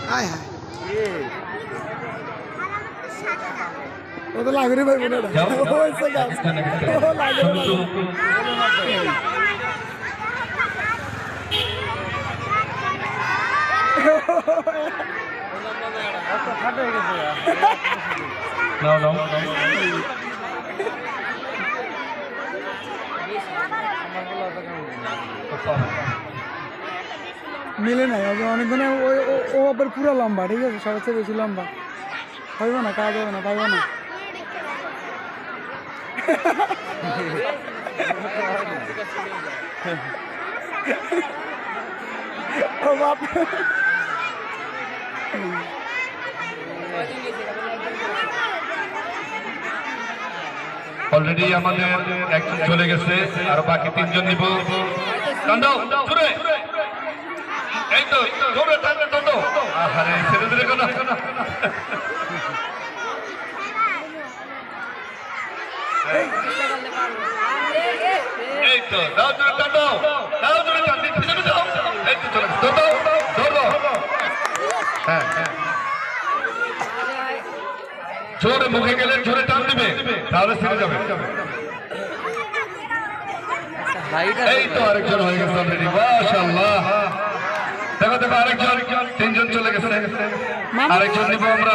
হায় হায় ও তো লাগরে ভাই বলে না ও এসে গেছে ও লাগরে এত খাটো হয়ে গেছে নাও নাও মিলে নাই অনেকদিন ও আবার পুরো লম্বা ঠিক আছে সবার চেয়ে বেশি লম্বা পাইব না কাজ হবে না পাইব না ও বাপ অলরেডি আমাদের একজন চলে গেছে আর বাকি তিনজন নিব জোরে এই তো জোরে টানো টানো আরে ছেড়ে দিলে কেন এই তো দাও জোরে টানো দাও জোরে টানো পিছনে যাও এই তো চলে ধরো ধরো হ্যাঁ হ্যাঁ জোরে মুখে গেলে জোরে টান দিবে তাহলে ছেড়ে যাবে এই তো আরেকজন হয়ে গেছে অলরেডি মাশাআল্লাহ দেখো দেখো আরেকজন তিনজন চলে গেছে আরেকজন নিব আমরা